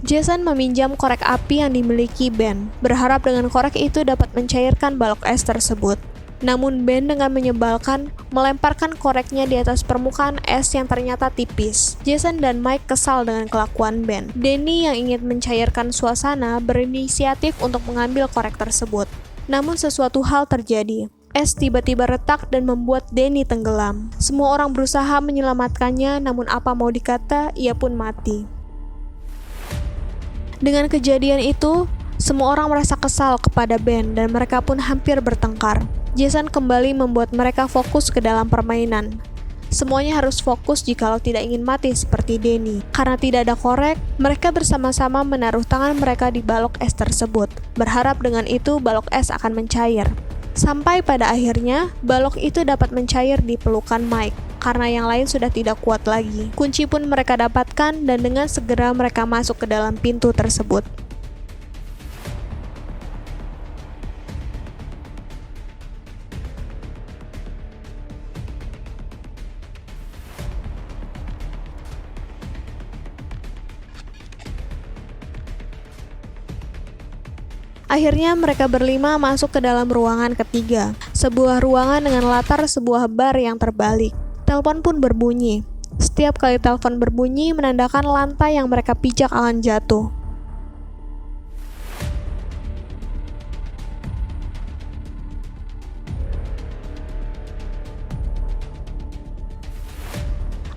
Jason meminjam korek api yang dimiliki Ben, berharap dengan korek itu dapat mencairkan balok es tersebut. Namun Ben dengan menyebalkan melemparkan koreknya di atas permukaan es yang ternyata tipis. Jason dan Mike kesal dengan kelakuan Ben. Danny yang ingin mencairkan suasana berinisiatif untuk mengambil korek tersebut. Namun sesuatu hal terjadi. Es tiba-tiba retak dan membuat Danny tenggelam. Semua orang berusaha menyelamatkannya, namun apa mau dikata, ia pun mati. Dengan kejadian itu, semua orang merasa kesal kepada Ben dan mereka pun hampir bertengkar. Jason kembali membuat mereka fokus ke dalam permainan. Semuanya harus fokus jikalau tidak ingin mati seperti Danny. Karena tidak ada korek, mereka bersama-sama menaruh tangan mereka di balok es tersebut, berharap dengan itu balok es akan mencair. Sampai pada akhirnya, balok itu dapat mencair di pelukan Mike, karena yang lain sudah tidak kuat lagi. Kunci pun mereka dapatkan dan dengan segera mereka masuk ke dalam pintu tersebut. Akhirnya mereka berlima masuk ke dalam ruangan ketiga, sebuah ruangan dengan latar sebuah bar yang terbalik. Telepon pun berbunyi. Setiap kali telepon berbunyi menandakan lantai yang mereka pijak akan jatuh.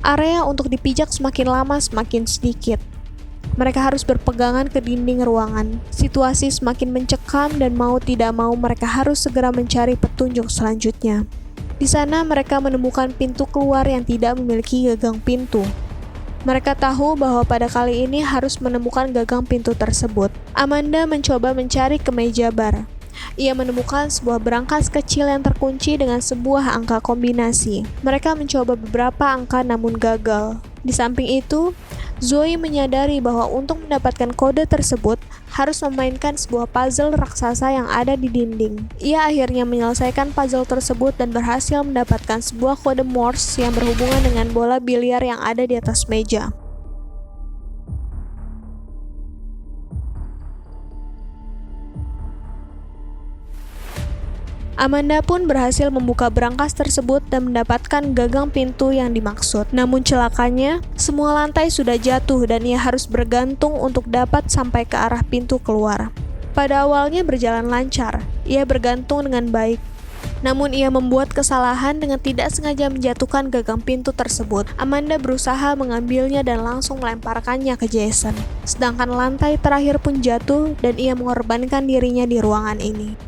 Area untuk dipijak semakin lama semakin sedikit. Mereka harus berpegangan ke dinding ruangan. Situasi semakin mencekam dan mau tidak mau mereka harus segera mencari petunjuk selanjutnya. Di sana mereka menemukan pintu keluar yang tidak memiliki gagang pintu. Mereka tahu bahwa pada kali ini harus menemukan gagang pintu tersebut. Amanda mencoba mencari ke meja bar. Ia menemukan sebuah berangkas kecil yang terkunci dengan sebuah angka kombinasi. Mereka mencoba beberapa angka namun gagal. Di samping itu, Zoe menyadari bahwa untuk mendapatkan kode tersebut harus memainkan sebuah puzzle raksasa yang ada di dinding. Ia akhirnya menyelesaikan puzzle tersebut dan berhasil mendapatkan sebuah kode Morse yang berhubungan dengan bola biliar yang ada di atas meja. Amanda pun berhasil membuka berangkas tersebut dan mendapatkan gagang pintu yang dimaksud. Namun celakanya, semua lantai sudah jatuh dan ia harus bergantung untuk dapat sampai ke arah pintu keluar. Pada awalnya berjalan lancar, ia bergantung dengan baik. Namun ia membuat kesalahan dengan tidak sengaja menjatuhkan gagang pintu tersebut. Amanda berusaha mengambilnya dan langsung melemparkannya ke Jason. Sedangkan lantai terakhir pun jatuh dan ia mengorbankan dirinya di ruangan ini.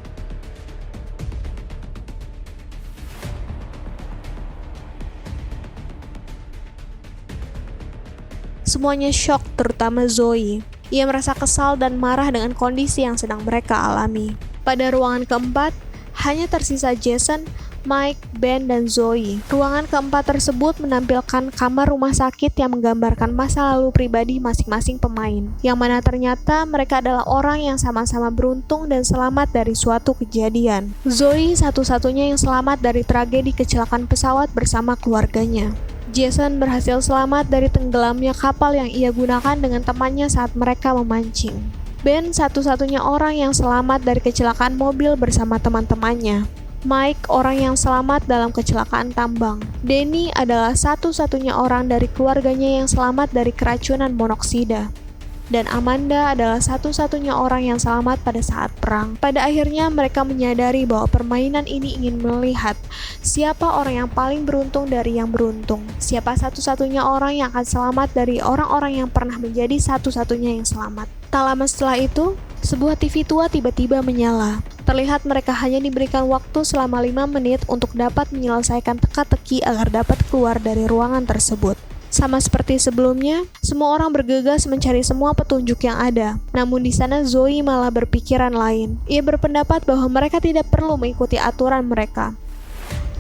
Semuanya syok, terutama Zoe. Ia merasa kesal dan marah dengan kondisi yang sedang mereka alami. Pada ruangan keempat, hanya tersisa Jason, Mike, Ben, dan Zoe. Ruangan keempat tersebut menampilkan kamar rumah sakit yang menggambarkan masa lalu pribadi masing-masing pemain, yang mana ternyata mereka adalah orang yang sama-sama beruntung dan selamat dari suatu kejadian. Zoe satu-satunya yang selamat dari tragedi kecelakaan pesawat bersama keluarganya. Jason berhasil selamat dari tenggelamnya kapal yang ia gunakan dengan temannya saat mereka memancing. Ben satu-satunya orang yang selamat dari kecelakaan mobil bersama teman-temannya. Mike orang yang selamat dalam kecelakaan tambang. Danny adalah satu-satunya orang dari keluarganya yang selamat dari keracunan monoksida. Dan Amanda adalah satu-satunya orang yang selamat pada saat perang. Pada akhirnya mereka menyadari bahwa permainan ini ingin melihat siapa orang yang paling beruntung dari yang beruntung. Siapa satu-satunya orang yang akan selamat dari orang-orang yang pernah menjadi satu-satunya yang selamat. Tak lama setelah itu, sebuah TV tua tiba-tiba menyala. Terlihat mereka hanya diberikan waktu selama 5 menit untuk dapat menyelesaikan teka-teki agar dapat keluar dari ruangan tersebut. Sama seperti sebelumnya, semua orang bergegas mencari semua petunjuk yang ada. Namun di sana Zoe malah berpikiran lain. Ia berpendapat bahwa mereka tidak perlu mengikuti aturan mereka.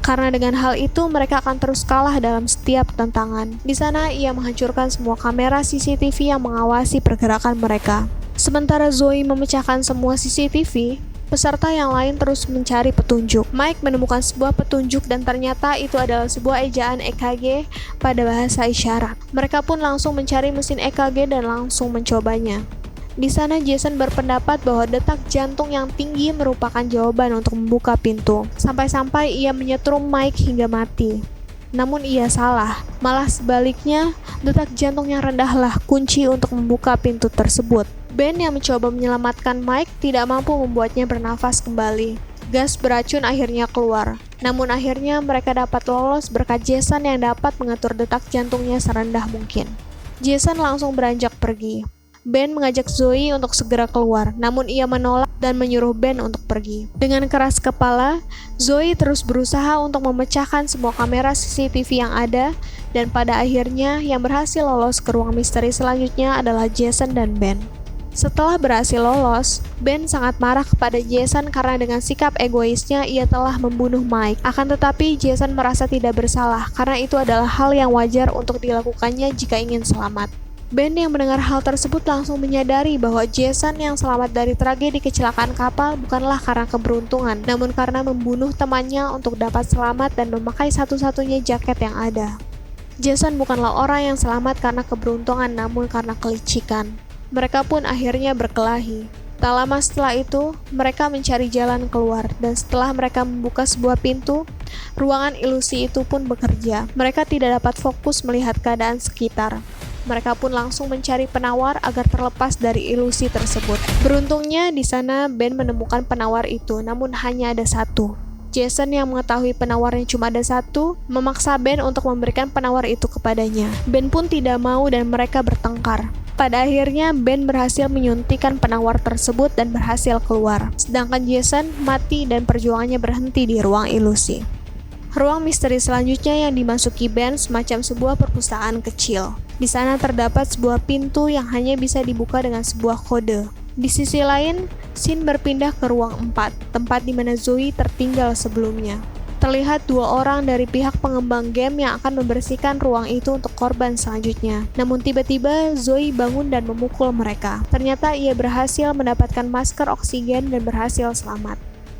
Karena dengan hal itu mereka akan terus kalah dalam setiap tantangan. Di sana ia menghancurkan semua kamera CCTV yang mengawasi pergerakan mereka. Sementara Zoe memecahkan semua CCTV, Peserta yang lain terus mencari petunjuk. Mike menemukan sebuah petunjuk dan ternyata itu adalah sebuah ejaan EKG pada bahasa isyarat. Mereka pun langsung mencari mesin EKG dan langsung mencobanya. Di sana Jason berpendapat bahwa detak jantung yang tinggi merupakan jawaban untuk membuka pintu. Sampai-sampai ia menyetrum Mike hingga mati. Namun ia salah, malah sebaliknya detak jantung yang rendahlah kunci untuk membuka pintu tersebut. Ben yang mencoba menyelamatkan Mike tidak mampu membuatnya bernafas kembali. Gas beracun akhirnya keluar. Namun akhirnya mereka dapat lolos berkat Jason yang dapat mengatur detak jantungnya serendah mungkin. Jason langsung beranjak pergi. Ben mengajak Zoe untuk segera keluar, namun ia menolak dan menyuruh Ben untuk pergi. Dengan keras kepala, Zoe terus berusaha untuk memecahkan semua kamera CCTV yang ada, dan pada akhirnya yang berhasil lolos ke ruang misteri selanjutnya adalah Jason dan Ben. Setelah berhasil lolos, Ben sangat marah kepada Jason karena dengan sikap egoisnya ia telah membunuh Mike. Akan tetapi Jason merasa tidak bersalah karena itu adalah hal yang wajar untuk dilakukannya jika ingin selamat. Ben yang mendengar hal tersebut langsung menyadari bahwa Jason yang selamat dari tragedi kecelakaan kapal bukanlah karena keberuntungan, namun karena membunuh temannya untuk dapat selamat dan memakai satu-satunya jaket yang ada. Jason bukanlah orang yang selamat karena keberuntungan, namun karena kelicikan. Mereka pun akhirnya berkelahi. Tak lama setelah itu, mereka mencari jalan keluar, dan setelah mereka membuka sebuah pintu, ruangan ilusi itu pun bekerja. Mereka tidak dapat fokus melihat keadaan sekitar. Mereka pun langsung mencari penawar agar terlepas dari ilusi tersebut. Beruntungnya di sana Ben menemukan penawar itu, namun hanya ada satu. Jason yang mengetahui penawarnya cuma ada satu, memaksa Ben untuk memberikan penawar itu kepadanya. Ben pun tidak mau dan mereka bertengkar. Pada akhirnya Ben berhasil menyuntikkan penawar tersebut dan berhasil keluar. Sedangkan Jason mati dan perjuangannya berhenti di ruang ilusi. Ruang misteri selanjutnya yang dimasuki Ben semacam sebuah perpustakaan kecil. Di sana terdapat sebuah pintu yang hanya bisa dibuka dengan sebuah kode. Di sisi lain, scene berpindah ke ruang 4, tempat di mana Zoe tertinggal sebelumnya. Terlihat dua orang dari pihak pengembang game yang akan membersihkan ruang itu untuk korban selanjutnya. Namun tiba-tiba Zoe bangun dan memukul mereka. Ternyata ia berhasil mendapatkan masker oksigen dan berhasil selamat.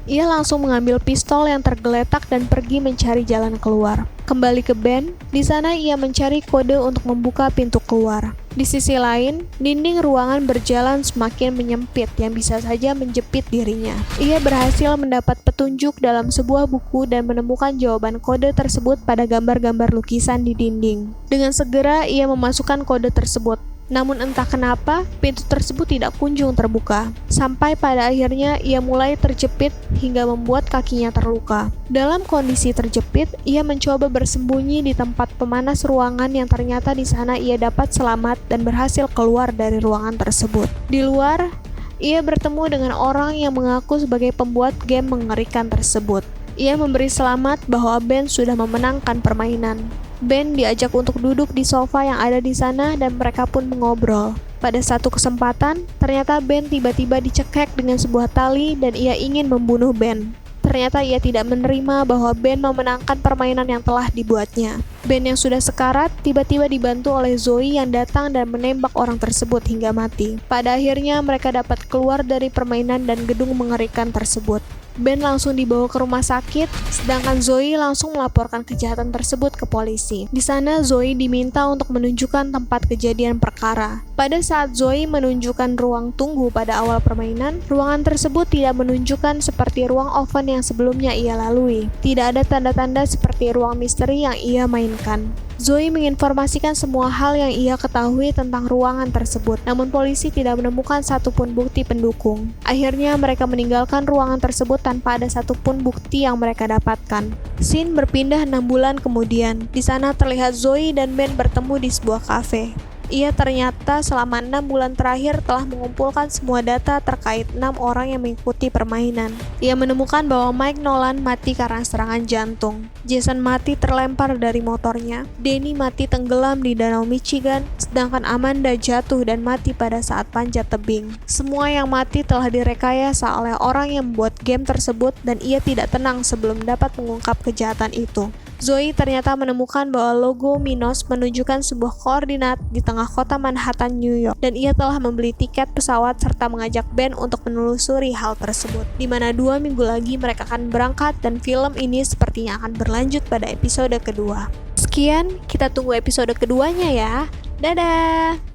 Ia langsung mengambil pistol yang tergeletak dan pergi mencari jalan keluar. Kembali ke Ben, di sana ia mencari kode untuk membuka pintu keluar. Di sisi lain, dinding ruangan berjalan semakin menyempit yang bisa saja menjepit dirinya. Ia berhasil mendapat petunjuk dalam sebuah buku dan menemukan jawaban kode tersebut pada gambar-gambar lukisan di dinding. Dengan segera ia memasukkan kode tersebut. Namun entah kenapa, pintu tersebut tidak kunjung terbuka. Sampai pada akhirnya ia mulai terjepit hingga membuat kakinya terluka. Dalam kondisi terjepit, ia mencoba bersembunyi di tempat pemanas ruangan yang ternyata di sana ia dapat selamat dan berhasil keluar dari ruangan tersebut. Di luar, ia bertemu dengan orang yang mengaku sebagai pembuat game mengerikan tersebut. Ia memberi selamat bahwa Ben sudah memenangkan permainan. Ben diajak untuk duduk di sofa yang ada di sana dan mereka pun mengobrol. Pada satu kesempatan, ternyata Ben tiba-tiba dicekek dengan sebuah tali dan ia ingin membunuh Ben. Ternyata ia tidak menerima bahwa Ben memenangkan permainan yang telah dibuatnya. Ben yang sudah sekarat tiba-tiba dibantu oleh Zoe yang datang dan menembak orang tersebut hingga mati. Pada akhirnya mereka dapat keluar dari permainan dan gedung mengerikan tersebut. Ben langsung dibawa ke rumah sakit, sedangkan Zoe langsung melaporkan kejahatan tersebut ke polisi. Di sana Zoe diminta untuk menunjukkan tempat kejadian perkara. Pada saat Zoe menunjukkan ruang tunggu pada awal permainan, ruangan tersebut tidak menunjukkan seperti ruang oven yang sebelumnya ia lalui. Tidak ada tanda-tanda seperti ruang misteri yang ia mainkan. Zoe menginformasikan semua hal yang ia ketahui tentang ruangan tersebut, namun polisi tidak menemukan satupun bukti pendukung. Akhirnya mereka meninggalkan ruangan tersebut tanpa ada satupun bukti yang mereka dapatkan. Scene berpindah 6 bulan kemudian. Di sana terlihat Zoe dan Ben bertemu di sebuah kafe. Ia ternyata selama 6 bulan terakhir telah mengumpulkan semua data terkait 6 orang yang mengikuti permainan. Ia menemukan bahwa Mike Nolan mati karena serangan jantung. Jason mati terlempar dari motornya. Danny mati tenggelam di Danau Michigan, sedangkan Amanda jatuh dan mati pada saat panjat tebing. Semua yang mati telah direkayasa oleh orang yang membuat game tersebut dan ia tidak tenang sebelum dapat mengungkap kejahatan itu. Zoe ternyata menemukan bahwa logo Minos menunjukkan sebuah koordinat di tengah kota Manhattan, New York, dan ia telah membeli tiket pesawat serta mengajak Ben untuk menelusuri hal tersebut. Di mana 2 minggu lagi mereka akan berangkat dan film ini sepertinya akan berlanjut pada episode kedua. Sekian, kita tunggu episode keduanya ya. Dadah!